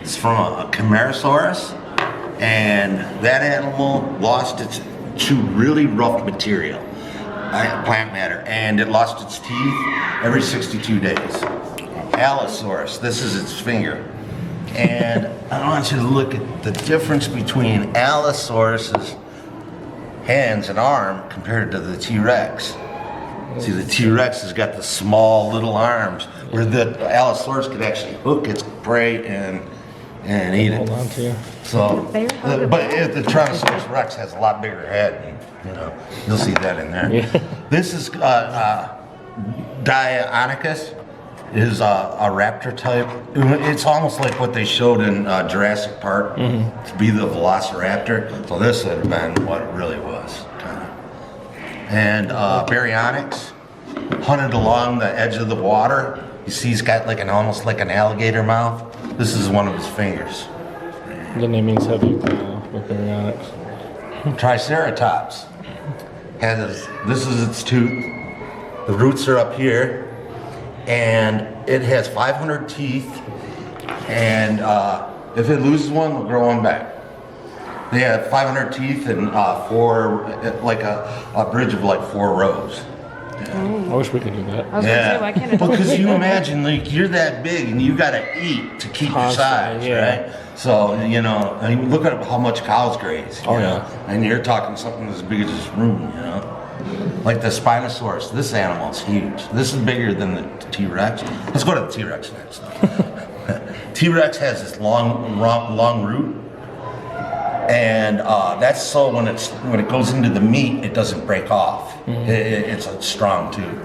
It's from a Camarasaurus, and that animal lost its to really rough material, plant matter, and it lost its teeth every 62 days. Allosaurus, this is its finger. And I want you to look at the difference between Allosaurus's hands and arm compared to the T-Rex. See, the T-Rex has got the small little arms, where the Allosaurus could actually hook its prey and eat it. Hold on to you. So, but the Tyrannosaurus Rex has a lot bigger head. And, you'll see that in there. Yeah. This is Deinonychus. Is a raptor type. It's almost like what they showed in Jurassic Park to be the Velociraptor. So this would have been what it really was, kind of. And Baryonyx hunted along the edge of the water. You see, he's got like almost like an alligator mouth. This is one of his fingers. The name means heavy with Baryonyx. Triceratops this is its tooth. The roots are up here. And it has 500 teeth, and if it loses one, it'll grow one back. They have 500 teeth and like a bridge of like 4 rows. Yeah. I wish we could do that. I was gonna say, why can't it? Because you imagine, like, you're that big and you gotta eat to keep your size, right? So, I mean, look at how much cows graze. Oh, yeah. And you're talking something as big as this room, Like the Spinosaurus, this animal's huge. This is bigger than the T-Rex. Let's go to the T-Rex next. T-Rex has this long root, and that's so when it goes into the meat, it doesn't break off. It's a strong tube.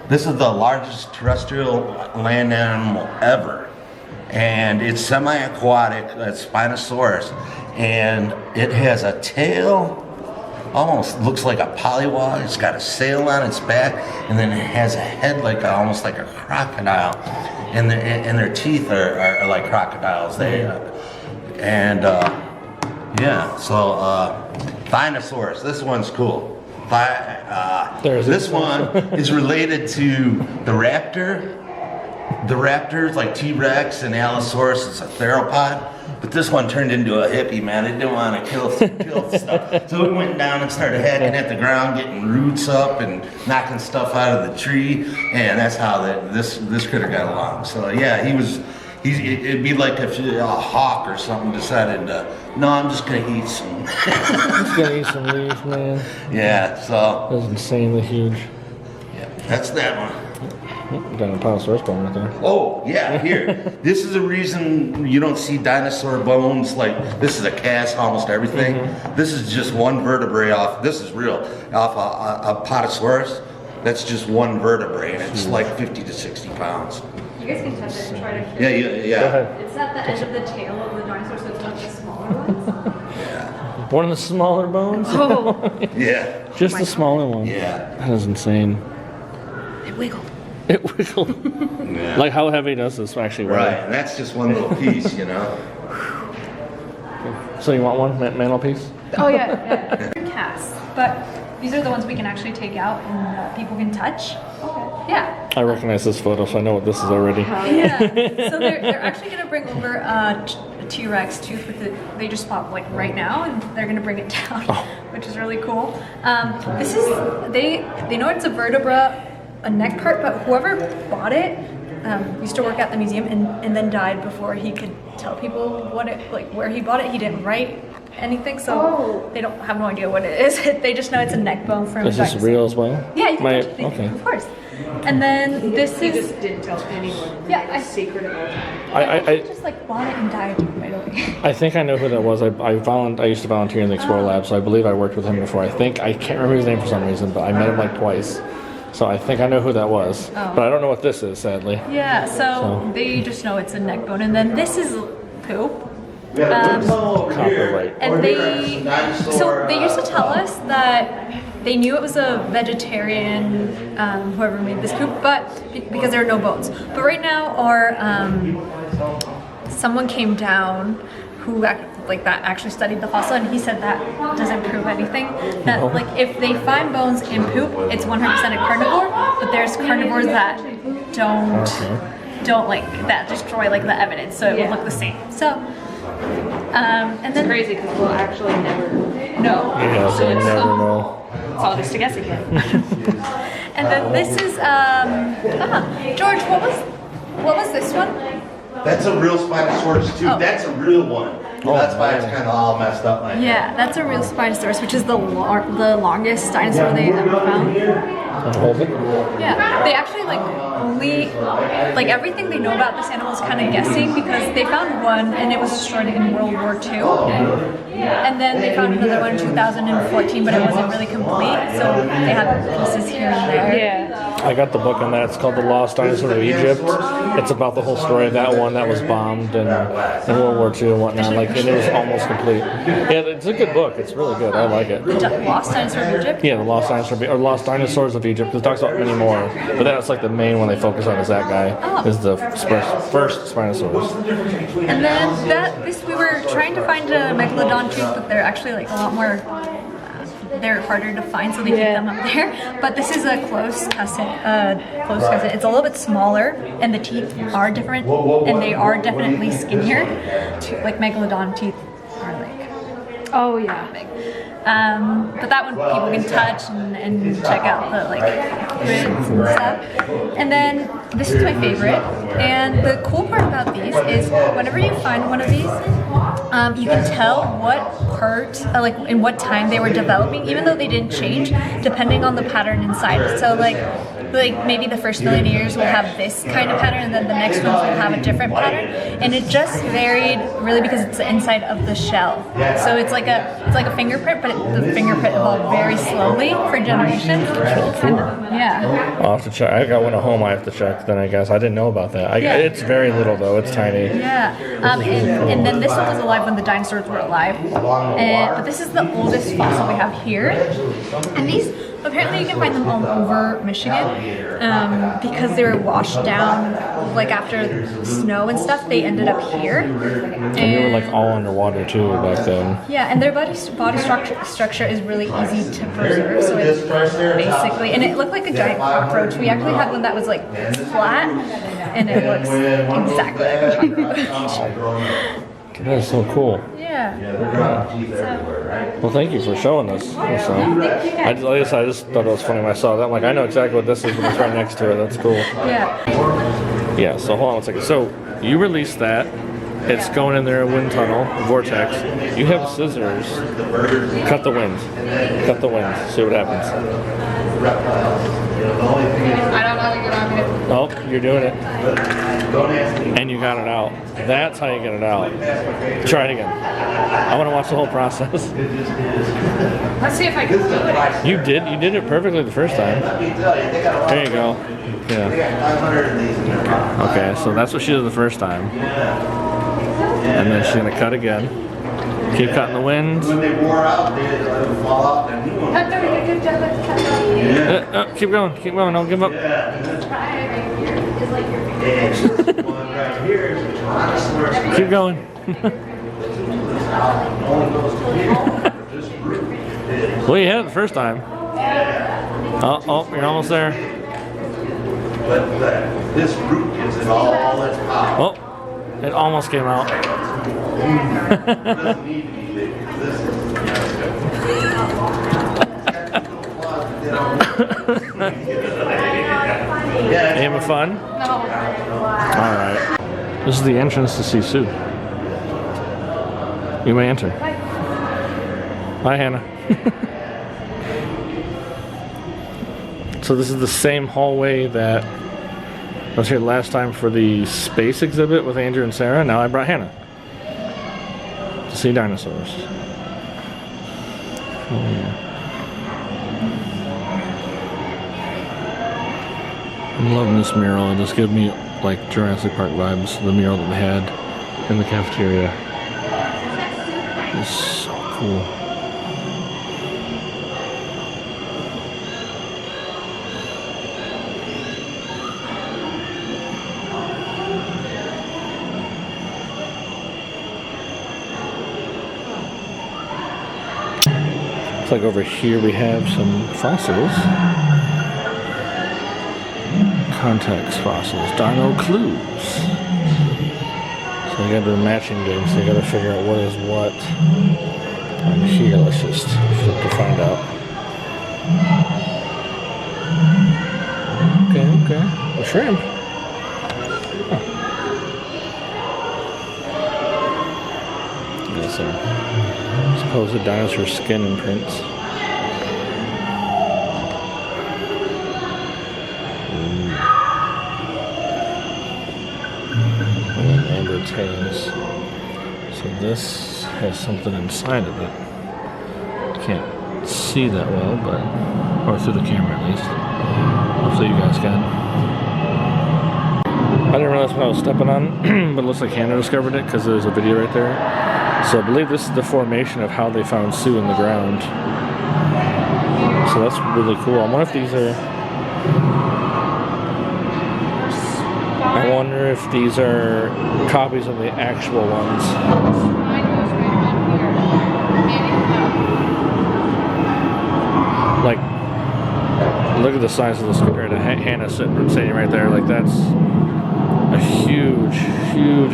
This is the largest terrestrial land animal ever, and it's semi-aquatic. It's Spinosaurus, and it has a tail. Almost looks like a pollywog. It's got a sail on its back, and then it has a head almost like a crocodile, and their teeth are like crocodiles. Dinosaurs. This one's cool. This one is related to the raptor. The raptors, like T-Rex and Allosaurus, is a theropod. But this one turned into a hippie, man. It didn't want to kill stuff. So it went down and started hacking at the ground, getting roots up and knocking stuff out of the tree. And that's how this critter got along. So yeah, it'd be like if a hawk or something decided no, I'm just going to eat some. I'm just going to eat some leaves, man. Yeah, so. That's insanely huge. Yeah, that's that one. Got a Apatosaurus bone right there. Oh, yeah, here. This is the reason you don't see dinosaur bones like this is a cast, almost everything. This is just one vertebrae off, this is real, off a Apatosaurus. That's just one vertebrae, and it's like 50 to 60 pounds. You guys can touch it and try to feel Yeah. Go ahead. It's at the end of the tail of the dinosaur, so it's one of the smaller ones. Yeah. One of the smaller bones? Oh. Yeah. Just the smaller one. Yeah. That is insane. It wiggled. It wiggled. Yeah. Like, how heavy does this actually weigh? Right, and that's just one little piece, So you want one mantelpiece? Oh yeah. Casts, but these are the ones we can actually take out and people can touch. Okay. Yeah. I recognize this photo, so I know what this is already. Yeah. So they're actually gonna bring over a T-Rex tooth with it. They just popped like right now, and they're gonna bring it down, which is really cool. This is they know it's a vertebra, a neck part, but whoever bought it used to work at the museum and then died before he could tell people where he bought it. He didn't write anything, so they don't have no idea what it is. They just know it's a neck bone from. Is this real as well? Yeah, you can touch it, okay. of course. And then this is. Just didn't tell anyone. Yeah, I secret of all time. I just like bought it and died right away. I think I know who that was. I used to volunteer in the Explore Lab, so I believe I worked with him before. I can't remember his name for some reason, but I met him like twice. So I think I know who that was, but I don't know what this is, sadly. Yeah, so they just know it's a neck bone, and then this is poop. Copyright. And they used to tell us that they knew it was a vegetarian, whoever made this poop, but because there are no bones. But right now, someone came down who actually studied the fossil, and he said that doesn't prove anything. That if they find bones in poop, it's 100% a carnivore. But there's carnivores that don't don't like that destroy like the evidence, so it Yeah. will look the same. So, and It's then crazy because we'll actually never know. Yeah, so you never know. It's all just a guessing game. and then this is George. What was this one? That's a real Spinosaurus too. Oh. That's a real one. Oh, That's why it's man. kind of all messed up like Yeah, that's a real Spinosaurus, which is the longest dinosaur they ever found. Hold it. Yeah, they actually like only like everything they know about this animal is kind of guessing because they found one and it was destroyed in World War II, and then they found another one in 2014, but it wasn't really complete, so they have pieces here and there. Yeah. I got the book on that. It's called The Lost Dinosaur of Egypt. It's about the whole story of that one that was bombed in World War II and whatnot. Like, and it was almost complete. Yeah, it's a good book. It's really good. I like it. Lost Dinosaur of Egypt. Yeah, the Lost Dinosaurs of Egypt. Because it talks about many more, but that's like the main one they focus on is that guy. Is the first Spinosaurus. And then we were trying to find a megalodon tooth, but they're actually like a lot more. They're harder to find, so they keep them up there. But this is a close cousin. It's a little bit smaller, and the teeth are different, and they are definitely skinnier. Like megalodon teeth are like Oh yeah. big. But that one people can touch and check out the like grids and stuff. And then this is my favorite. And the cool part about these is whenever you find one of these, you can tell what part, like in what time they were developing, even though they didn't change, depending on the pattern inside. So like maybe the first million years will have this kind of pattern, and then the next ones will have a different pattern. And it just varied really because it's the inside of the shell. So it's like a fingerprint, but the fingerprint evolved very slowly for generations. Yeah. I'll have to check. I got one at home. I have to check. Then I guess I didn't know about that. It's very little though. It's tiny. Yeah. And then this one was alive when the dinosaurs were alive. But this is the oldest fossil we have here. And these. Apparently you can find them all over Michigan because they were washed down like after snow and stuff. They ended up here. And they were like all underwater too back then. Yeah, and their body structure is really easy to preserve. So it's basically, and it looked like a giant cockroach. We actually had one that was like flat, and it looks exactly like a cockroach. That is so cool. Yeah. Well, thank you for showing us. So, I just thought it was funny when I saw that. I'm like, I know exactly what this is, but it's right next to it. That's cool. Yeah. Yeah, so hold on one second. So, you released that. It's going in there, wind tunnel, vortex. You have scissors. Cut the wind. Cut the wind. See what happens. I don't know how to get on here. Oh, you're doing it. And you got it out. That's how you get it out. Try it again. I want to watch the whole process. Let's see if I can do it. You did it perfectly the first time. There you go. Yeah. Okay, so that's what she did the first time. And then she's gonna cut again. Keep cutting the wind. When they wore out, they would fall off their new one. I'm doing a good job at cutting. Keep going, don't give up. Keep going. Well, you had it the first time. Oh, you're almost there. But this root gives it all its power. Oh, it almost came out. It doesn't need to be big. This You having fun? No. Alright. This is the entrance to Sisu. You may enter. Hi, Hannah. So this is the same hallway that I was here last time for the space exhibit with Andrew and Sarah. Now I brought Hannah to see dinosaurs. Oh, yeah. I'm loving this mural. It just gives me like Jurassic Park vibes. The mural that they had in the cafeteria. It's so cool. Looks like over here we have some fossils. Context fossils. Dino clues. So you gotta do a matching game, so you gotta figure out what is what. And here, let's just flip to find out. Okay. A shrimp. Huh. Got some supposed dinosaur skin imprints. Amber tails. So this has something inside of it. Can't see that well, but or through the camera at least. Hopefully you guys can. I didn't realize what I was stepping on, but it looks like Hannah discovered it because there's a video right there. So I believe this is the formation of how they found Sue in the ground. So that's really cool. I wonder if these are. I wonder if these are copies of the actual ones. Like, look at the size of the scooter. Hannah sitting right there. Like, that's a huge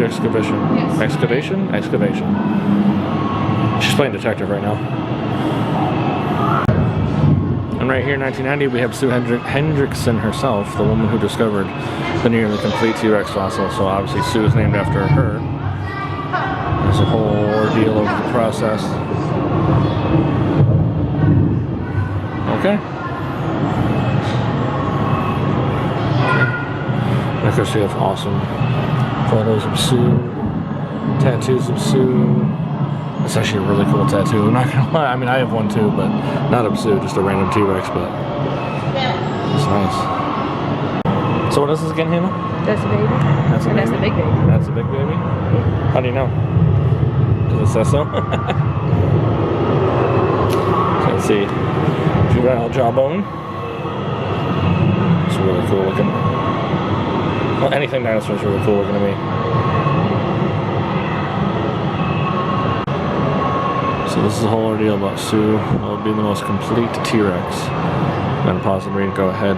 excavation. Yes. Excavation. She's playing detective right now. And right here in 1990, we have Sue Hendrickson herself, the woman who discovered the nearly complete T-Rex fossil. So obviously Sue is named after her. There's a whole ordeal over the process. Okay. And of course we have awesome photos of Sue, tattoos of Sue. It's actually a really cool tattoo. I'm not gonna lie. I mean, I have one too, but not of Sue, just a random T-Rex, but it's nice. So what is this again, Hannah? That's a baby. That's a baby? That's the big baby. That's a big baby? How do you know? Does it say so? So let's see. Juvenile jawbone. It's really cool looking. Well, anything dinosaur is really cool looking to me. So this is the whole ordeal about Sue. It'll be the most complete T-Rex. I'm gonna pause and read. Go ahead.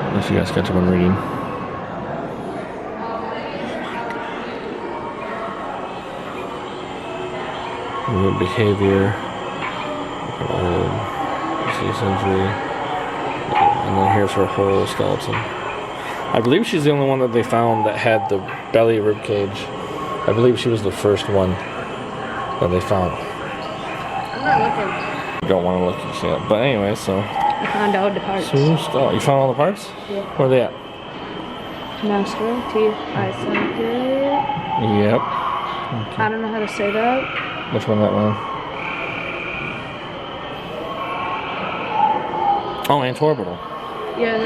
Unless you guys catch up on reading. Movement behavior. Old disease injury. And then here's her whole skeleton. I believe she's the only one that they found that had the belly rib cage. I believe she was the first one that they found. I'm not looking. You don't want to look yet. But anyway, so. I found all the parts. Sue skull. You found all the parts? Yeah. Where are they at? Nostril, teeth, eye socket. Yep. I don't know how to say that. Which one, that one? Oh, antorbital. Yeah.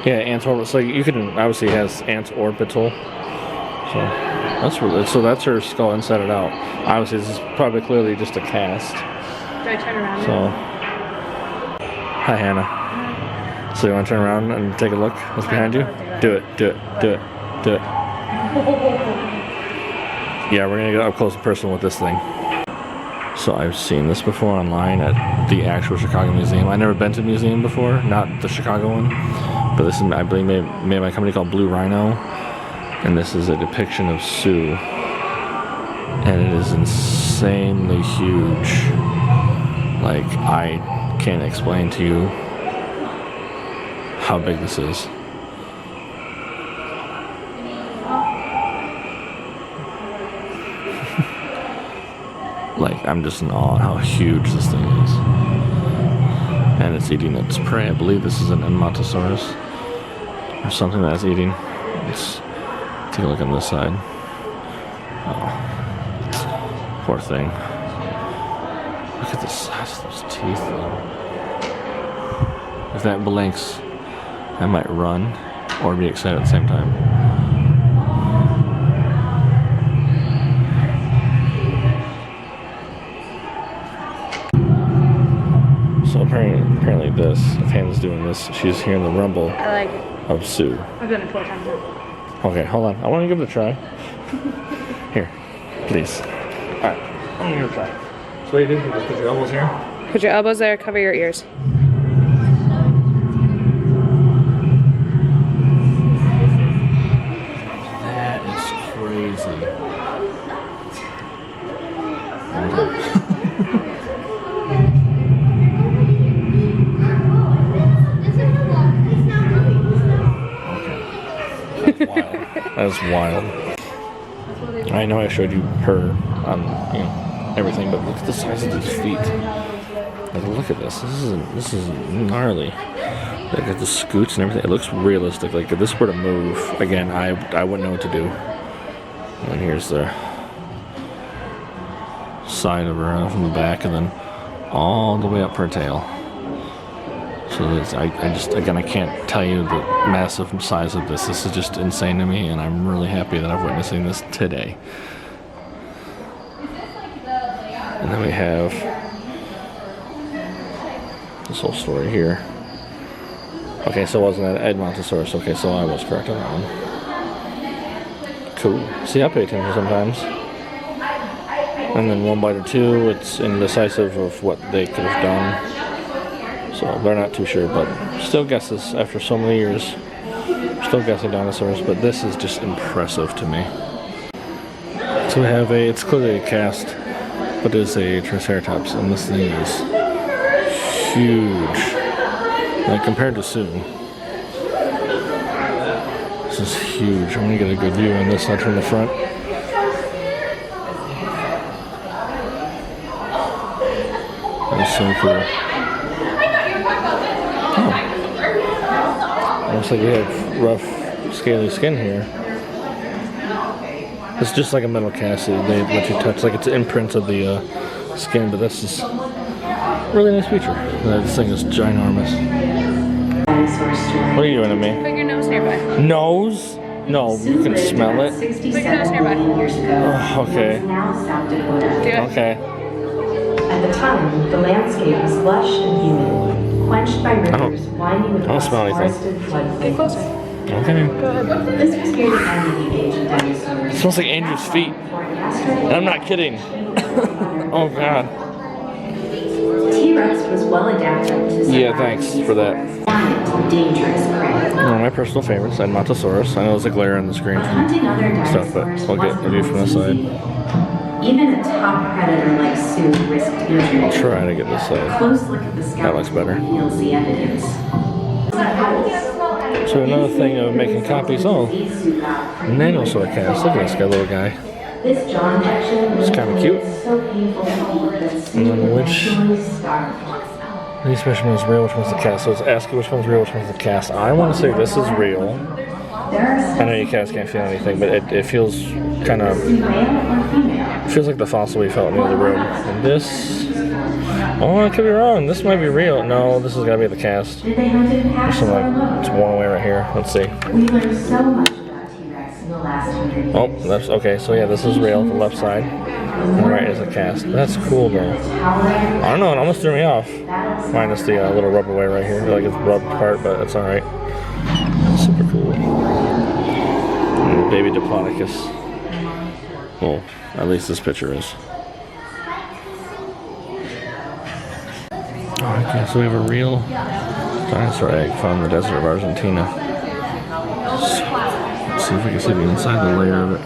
Yeah, antorbital. So you can obviously it has antorbital. So that's really, so that's her skull inside and out. Obviously, this is probably clearly just a cast. Do I turn around? So, hi Hannah. So you want to turn around and take a look? What's behind you? Do it. Yeah, we're gonna get up close and personal with this thing. So I've seen this before online at the actual Chicago Museum. I've never been to the museum before, not the Chicago one, but this is, I believe, made by a company called Blue Rhino, and this is a depiction of Sue, and it is insanely huge. Like, I can't explain to you how big this is. Like, I'm just in awe at how huge this thing is. And it's eating its prey. I believe this is an Enmotosaurus or something that it's eating. Let's take a look on this side. Oh, poor thing. Look at the size of those teeth, though. If that blinks, I might run or be excited at the same time. So apparently this, if Hannah's doing this, she's hearing the rumble I like it. of Sue. I've done it 4 times now. Okay, hold on. I want to give it a try. Here, please. Alright, I'm going to give it a try. So what you do, just put your elbows here. Put your elbows there, cover your ears. is wild. I know I showed you her on everything, but look at the size of these feet. Like, look at this. This is gnarly. Like at the scoots and everything, it looks realistic. Like if this were to move again, I wouldn't know what to do. And here's the side of her from the back, and then all the way up her tail. So I can't tell you the massive size of this. This is just insane to me, and I'm really happy that I'm witnessing this today. And then we have this whole story here. Okay, so it wasn't an Edmontosaurus. Okay, so I was correct on that one. Cool. See, I pay attention sometimes. And then one bite or two, it's indecisive of what they could have done. So they're not too sure, but still guesses after so many years. Still guessing dinosaurs, but this is just impressive to me. So we have it's clearly a cast, but it's a Triceratops, and this thing is huge. Like compared to Sue, this is huge. I'm gonna get a good view on this side from the front. That's so cool. Oh. Looks like we have rough, scaly skin here. It's just like a metal cast. They let you touch, like it's imprints of the skin, but that's just really nice feature. This thing is ginormous. What are you doing to me? Put your nose nearby. Nose? No, you can smell it. Put your nose nearby. Oh, okay. Do it. Okay. At the time, the landscape was lush and humid, quenched by rivers winding across smell anything. forested Get floodplains. closer. Okay. This was near the end of the age of dinosaurs. It smells like Andrew's feet. And I'm not kidding. Oh, God. T-Rex was well adapted to survive. Yeah, thanks for that. Dangerous prey. One of my personal favorites, Edmontosaurus. I know there's a glare on the screen But hunting other and stuff, but dinosaurs we'll get a view from this side. Even a top predator like Sue risked injury. I'll try to get this side. Close look at the That skeleton looks better. reveals the evidence. So another thing of making copies, Nanosaur cast. Look at this guy, little guy. This jaw injection It's kind of cute. so painful that And then Sue which eventually starved. these which one's real, which one's the cast. So it's asking which one's real, which one's the cast. I want to say this is real. There are I know you cast can't feel anything, but it feels kind of male or female. feels like the fossil we felt in the other room. And this, oh, I could be wrong. This might be real. No, this has got to be the cast. Did they hunt in packs Some or like alone? it's one way right here. Let's see. We learned so much about T-Rex in the last 100 years. Oh, that's okay. So yeah, this is real. The left side, and the right is a cast. That's cool though. I don't know. It almost threw me off. Minus the little rubber way right here. Like it's rubbed part, but it's all right. Super cool. And baby Diplodocus. Well, at least this picture is. Okay, so we have a real dinosaur egg found in the desert of Argentina. So, let's see if we can see the inside the layer of it.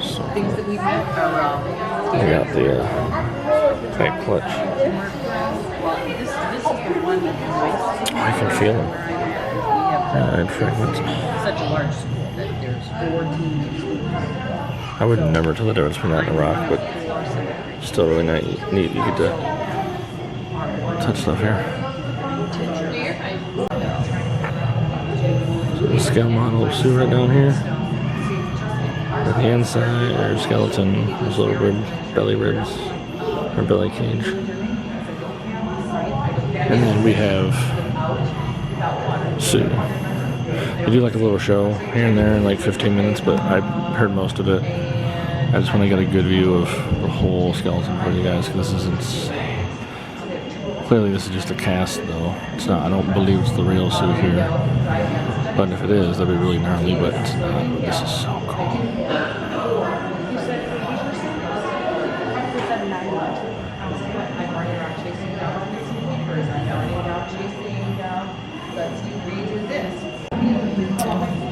So, we got the egg clutch. Oh, I can feel them. Egg fragments. Such a large school that there's 14. I would never tell the difference between that and a rock, but still really neat. You get to touch stuff here. So the scale model of Sue right down here. At the inside, or skeleton, there's little belly ribs, or belly cage. And then we have Sue. They do like a little show here and there in like 15 minutes, but I heard most of it. I just want to get a good view of the whole skeleton for you guys, because this is insane. Clearly this is just a cast though. It's not, I don't believe it's the real Sue here. But if it is, that'd be really gnarly, but it's not. This is so cool.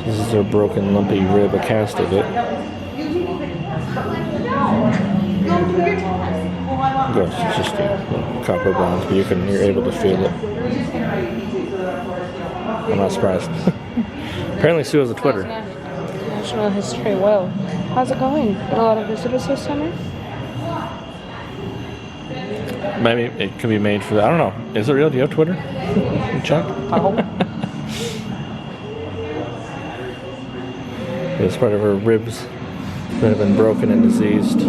This is their broken lumpy rib, a cast of it. Of course, it's just copper bronze, but you're able to feel it. I'm not surprised. Apparently Sue has a Twitter. National History. Whoa. How's it going? Got a lot of visitors this summer? Maybe it could be made for that. I don't know. Is it real? Do you have Twitter? Check. I hope. It's part of her ribs that have been broken and diseased.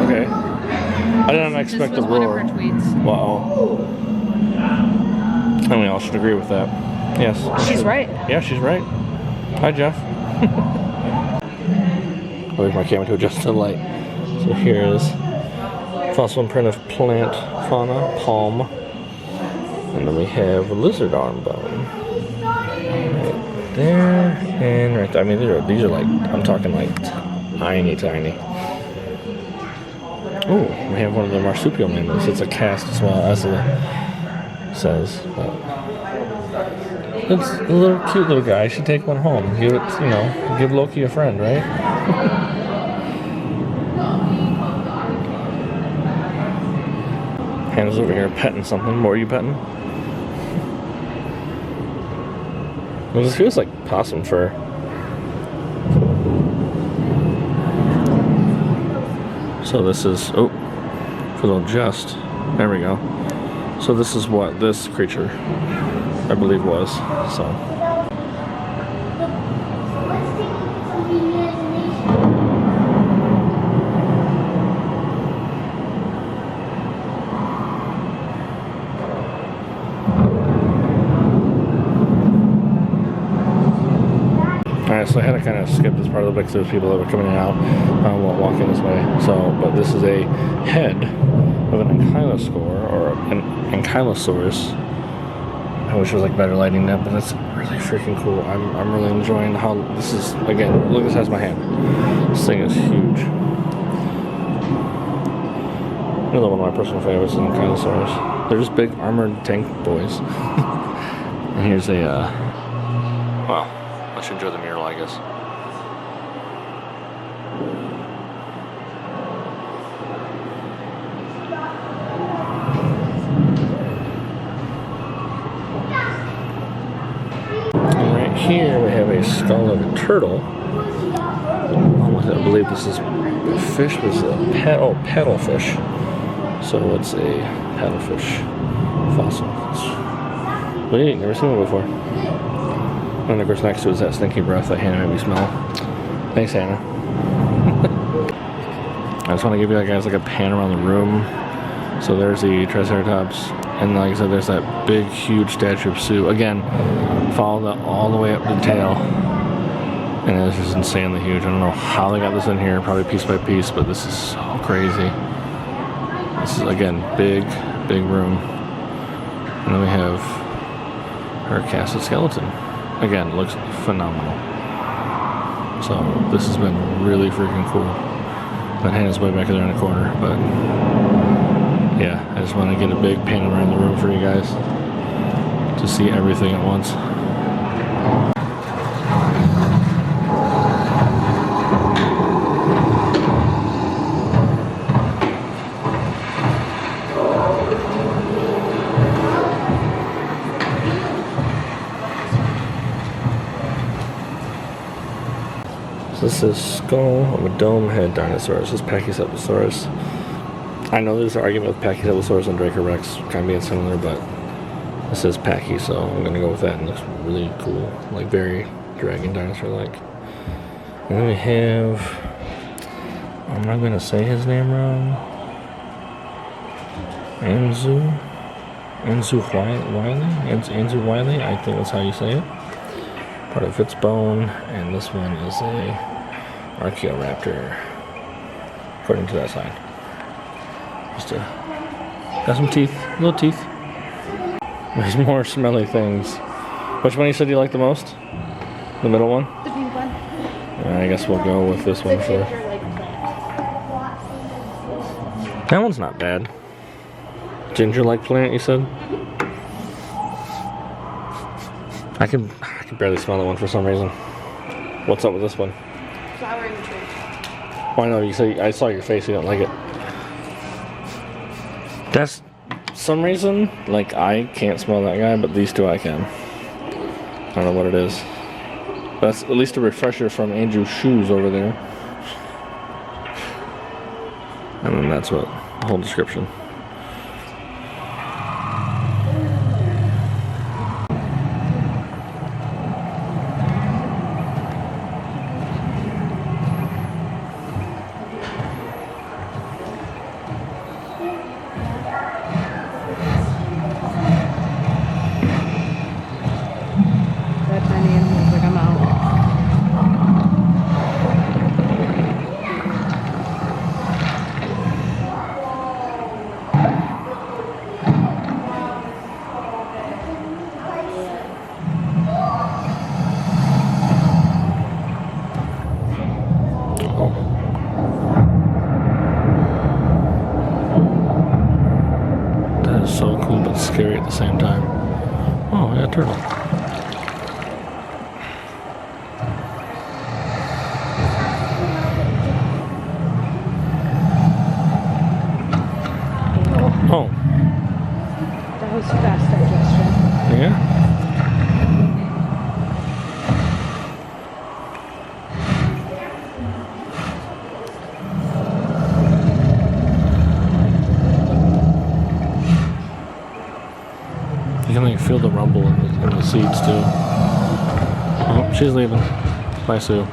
Okay. I didn't expect This a was one of roar. her tweets. Wow. And we all should agree with that. Yes. She's right. Yeah, she's right. Hi, Jeff. I'll wait for my camera to adjust the light. So here is fossil imprint of plant fauna, palm. And then we have a lizard arm bone. Right there and right there. I mean, these are like, I'm talking like tiny. Oh, we have one of the marsupial mammals. It's a cast as well, as it says. But it's a little cute little guy. I should take one home. Give it, give Loki a friend, right? Hannah's over here petting something. What are you petting? Well, this feels like possum fur. So this is, for the adjust. There we go. So this is what this creature, I believe, was. So. Alright, so I had to kind of skip this part of the book because there's people that were coming in and out walking this way. So, but this is a head of an ankylosaur or an ankylosaurus. I wish it was like better lighting up, but that's really freaking cool. I'm really enjoying how this is. Again, look at the size of my hand. This thing is huge. Another one of my personal favorites is ankylosaurs. They're just big armored tank boys. And here's a wow. Let's enjoy the mural, I guess. And right here we have a skull of a turtle. I believe this is a fish. This is a paddlefish. So it's a paddlefish fossil. Wait, never seen one before. And of course next to it is that stinky breath that Hannah made me smell. Thanks, Hannah. I just want to give you guys like a pan around the room. So there's the Triceratops. And like I said, there's that big, huge statue of Sue. Again, follow that all the way up to the tail. And it's just insanely huge. I don't know how they got this in here, probably piece by piece, but this is so crazy. This is, again, big room. And then we have her casted skeleton. Again, looks phenomenal. So this has been really freaking cool. That Hannah's way back there in the corner, but yeah, I just want to get a big pan around the room for you guys to see everything at once. This is skull of a dome-head dinosaur. This is Pachycephalosaurus. I know there's an argument with Pachycephalosaurus and Dracorex kind of being similar, but this is Pachy, so I'm going to go with that. And it looks really cool, like very dragon dinosaur-like. And then we have, I'm not going to say his name wrong, Anzu Wiley, I think that's how you say it. Part of its bone, and this one is a Archaeoraptor, according to that sign. Got some teeth, little teeth. There's more smelly things. Which one you said you liked the most? The middle one? The pink one. I guess we'll go with this one first. That one's not bad. Ginger-like plant, you said? I can barely smell that one for some reason. What's up with this one? Flowering tree. Oh, I know, you say I saw your face, you don't like it. That's some reason, like I can't smell that guy, but these two I can. don't know what it is. But that's at least a refresher from Andrew's shoes over there. And then that's what the whole description. That tiny animal's like, I'm out. That is so cool but scary at the same time. Oh, yeah, turtle. Oh, That was fast digestion. yeah? You can like feel the rumble in the seats too. Oh, she's leaving. Bye, Sue.